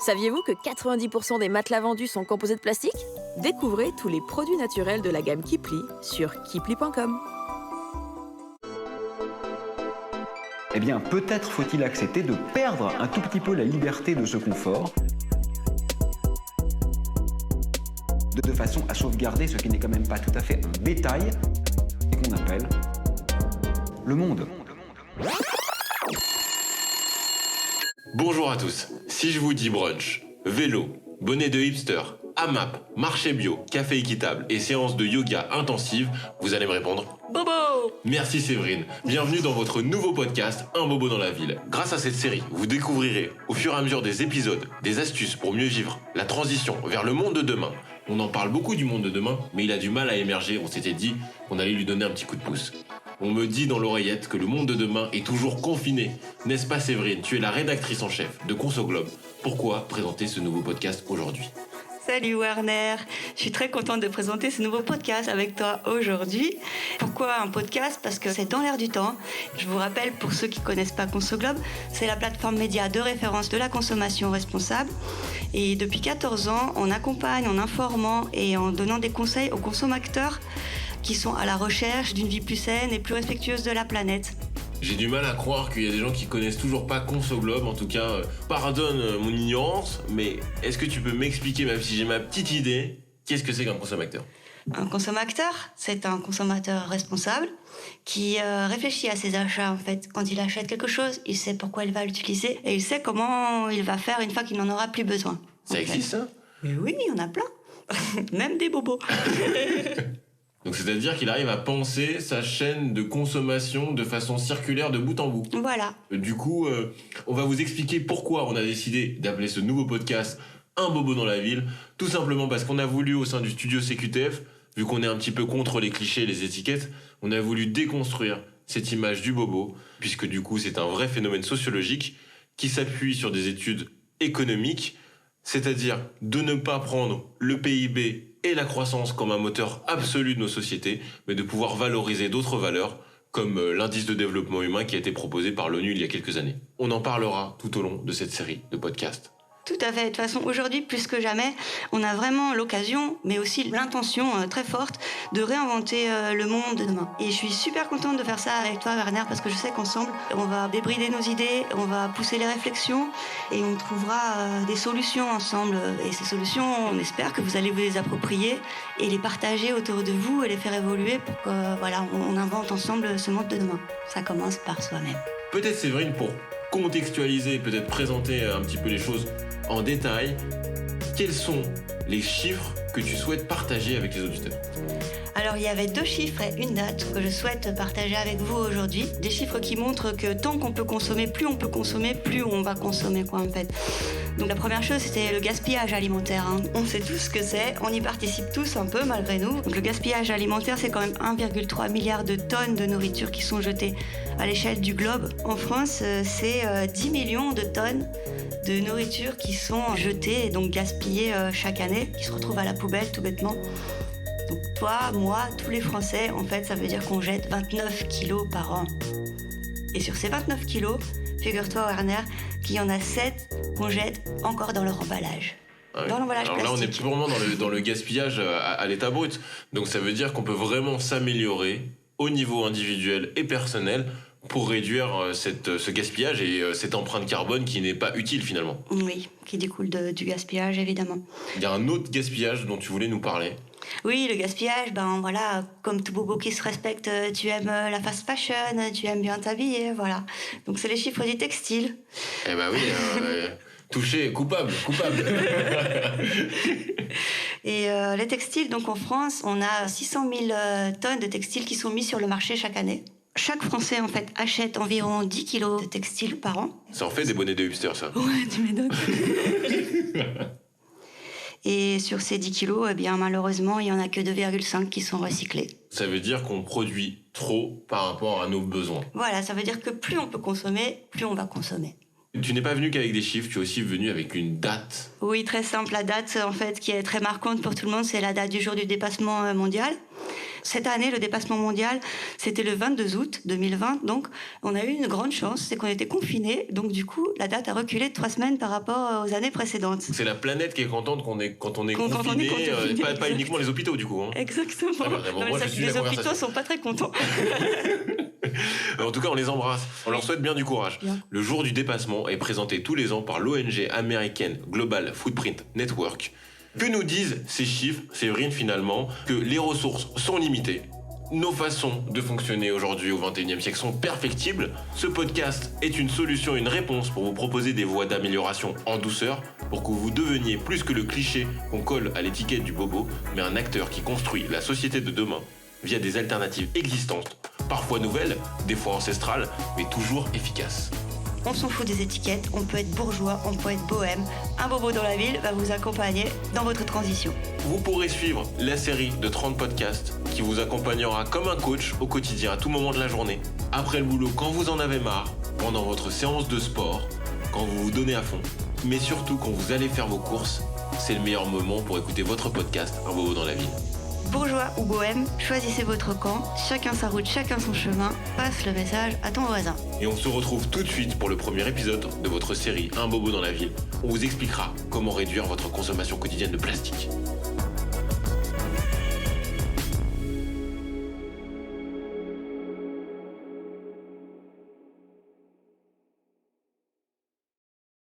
Saviez-vous que 90% des matelas vendus sont composés de plastique ? Découvrez tous les produits naturels de la gamme Kipli sur kipli.com. Eh bien, peut-être faut-il accepter de perdre un tout petit peu la liberté de ce confort, de façon à sauvegarder ce qui n'est quand même pas tout à fait un détail, et qu'on appelle le monde. Bonjour à tous, si je vous dis brunch, vélo, bonnet de hipster, AMAP, marché bio, café équitable et séance de yoga intensive, vous allez me répondre Bobo. Merci Séverine, bienvenue dans votre nouveau podcast Un Bobo dans la ville. Grâce à cette série, vous découvrirez au fur et à mesure des épisodes des astuces pour mieux vivre la transition vers le monde de demain. On en parle beaucoup du monde de demain, mais il a du mal à émerger, on s'était dit qu'on allait lui donner un petit coup de pouce. On me dit dans l'oreillette que le monde de demain est toujours confiné. N'est-ce pas Séverine ? Tu es la rédactrice en chef de Consoglobe. Pourquoi présenter ce nouveau podcast aujourd'hui ? Salut Werner, je suis très contente de présenter ce nouveau podcast avec toi aujourd'hui. Pourquoi un podcast ? Parce que c'est dans l'air du temps. Je vous rappelle, pour ceux qui ne connaissent pas Consoglobe, c'est la plateforme média de référence de la consommation responsable. Et depuis 14 ans, on accompagne en informant et en donnant des conseils aux consommateurs qui sont à la recherche d'une vie plus saine et plus respectueuse de la planète. J'ai du mal à croire qu'il y a des gens qui connaissent toujours pas Consoglobe, en tout cas, pardonne mon ignorance, mais est-ce que tu peux m'expliquer, même si j'ai ma petite idée, qu'est-ce que c'est qu'un consommateur ? Un consommateur, c'est un consommateur responsable qui réfléchit à ses achats. En fait, quand il achète quelque chose, il sait pourquoi il va l'utiliser et il sait comment il va faire une fois qu'il n'en aura plus besoin. Ça existe, ça ? Mais oui, il y en a plein. Même des bobos. Donc c'est-à-dire qu'il arrive à penser sa chaîne de consommation de façon circulaire de bout en bout. Voilà. Du coup, on va vous expliquer pourquoi on a décidé d'appeler ce nouveau podcast Un Bobo dans la ville. Tout simplement parce qu'on a voulu, au sein du studio CQTF, vu qu'on est un petit peu contre les clichés et les étiquettes, on a voulu déconstruire cette image du bobo, puisque du coup c'est un vrai phénomène sociologique qui s'appuie sur des études économiques, c'est-à-dire de ne pas prendre le PIB et la croissance comme un moteur absolu de nos sociétés, mais de pouvoir valoriser d'autres valeurs, comme l'indice de développement humain qui a été proposé par l'ONU il y a quelques années. On en parlera tout au long de cette série de podcasts. Tout à fait. De toute façon, aujourd'hui, plus que jamais, on a vraiment l'occasion, mais aussi l'intention très forte de réinventer le monde de demain. Et je suis super contente de faire ça avec toi, Werner, parce que je sais qu'ensemble, on va débrider nos idées, on va pousser les réflexions et on trouvera des solutions ensemble. Et ces solutions, on espère que vous allez vous les approprier et les partager autour de vous et les faire évoluer pour que, voilà, on invente ensemble ce monde de demain. Ça commence par soi-même. Peut-être Séverine, pour contextualiser, peut-être présenter un petit peu les choses en détail, quels sont les chiffres que tu souhaites partager avec les auditeurs ? Alors, il y avait 2 chiffres et une date que je souhaite partager avec vous aujourd'hui. Des chiffres qui montrent que tant qu'on peut consommer, plus on peut consommer, plus on va consommer, quoi, en fait. Donc, la première chose, c'était le gaspillage alimentaire. On sait tous ce que c'est. On y participe tous un peu, malgré nous. Donc, le gaspillage alimentaire, c'est quand même 1,3 milliard de tonnes de nourriture qui sont jetées à l'échelle du globe. En France, c'est 10 millions de tonnes de nourriture qui sont jetées et donc gaspillées chaque année, qui se retrouvent à la poubelle, tout bêtement. Donc toi, moi, tous les Français, en fait, ça veut dire qu'on jette 29 kilos par an. Et sur ces 29 kilos, figure-toi, Werner, qu'il y en a 7 qu'on jette encore dans leur emballage. Ah oui. Dans l'emballage Alors plastique. là, on est purement dans le gaspillage à l'état brut. Donc ça veut dire qu'on peut vraiment s'améliorer au niveau individuel et personnel pour réduire ce gaspillage et cette empreinte carbone qui n'est pas utile finalement. Oui, qui découle du gaspillage, évidemment. Il y a un autre gaspillage dont tu voulais nous parler. Oui, le gaspillage, voilà, comme tout bobo qui se respecte, tu aimes la fast fashion, tu aimes bien t'habiller, voilà. Donc c'est les chiffres du textile. Eh ben oui, touché, coupable. Et les textiles, donc en France, on a 600 000 tonnes de textiles qui sont mis sur le marché chaque année. Chaque Français, en fait, achète environ 10 kilos de textiles par an. Ça en fait des bonnets de hipster, ça. Ouais, tu m'étonnes. Et sur ces 10 kilos, malheureusement, il n'y en a que 2,5 qui sont recyclés. Ça veut dire qu'on produit trop par rapport à nos besoins. Voilà, ça veut dire que plus on peut consommer, plus on va consommer. Tu n'es pas venu qu'avec des chiffres, tu es aussi venu avec une date. Oui, très simple. La date, en fait, qui est très marquante pour tout le monde, c'est la date du jour du dépassement mondial. Cette année, le dépassement mondial, c'était le 22 août 2020. Donc, on a eu une grande chance, c'est qu'on était confinés. Donc, du coup, la date a reculé de 3 semaines par rapport aux années précédentes. C'est la planète qui est contente quand on est confiné, pas uniquement les hôpitaux du coup. Hein. Exactement. Ah bah, vraiment, moi, les hôpitaux sont pas très contents. En tout cas, on les embrasse. On leur souhaite bien du courage. Bien. Le jour du dépassement est présenté tous les ans par l'ONG américaine Global Footprint Network. Que nous disent ces chiffres, Séverine, finalement? Que les ressources sont limitées. Nos façons de fonctionner aujourd'hui au XXIe siècle sont perfectibles. Ce podcast est une solution, une réponse pour vous proposer des voies d'amélioration en douceur pour que vous deveniez plus que le cliché qu'on colle à l'étiquette du bobo, mais un acteur qui construit la société de demain via des alternatives existantes, parfois nouvelles, des fois ancestrales, mais toujours efficaces. On s'en fout des étiquettes, on peut être bourgeois, on peut être bohème. Un bobo dans la ville va vous accompagner dans votre transition. Vous pourrez suivre la série de 30 podcasts qui vous accompagnera comme un coach au quotidien à tout moment de la journée. Après le boulot, quand vous en avez marre, pendant votre séance de sport, quand vous vous donnez à fond, mais surtout quand vous allez faire vos courses, c'est le meilleur moment pour écouter votre podcast Un bobo dans la ville. Bourgeois ou bohème, choisissez votre camp, chacun sa route, chacun son chemin, passe le message à ton voisin. Et on se retrouve tout de suite pour le premier épisode de votre série Un bobo dans la ville. On vous expliquera comment réduire votre consommation quotidienne de plastique.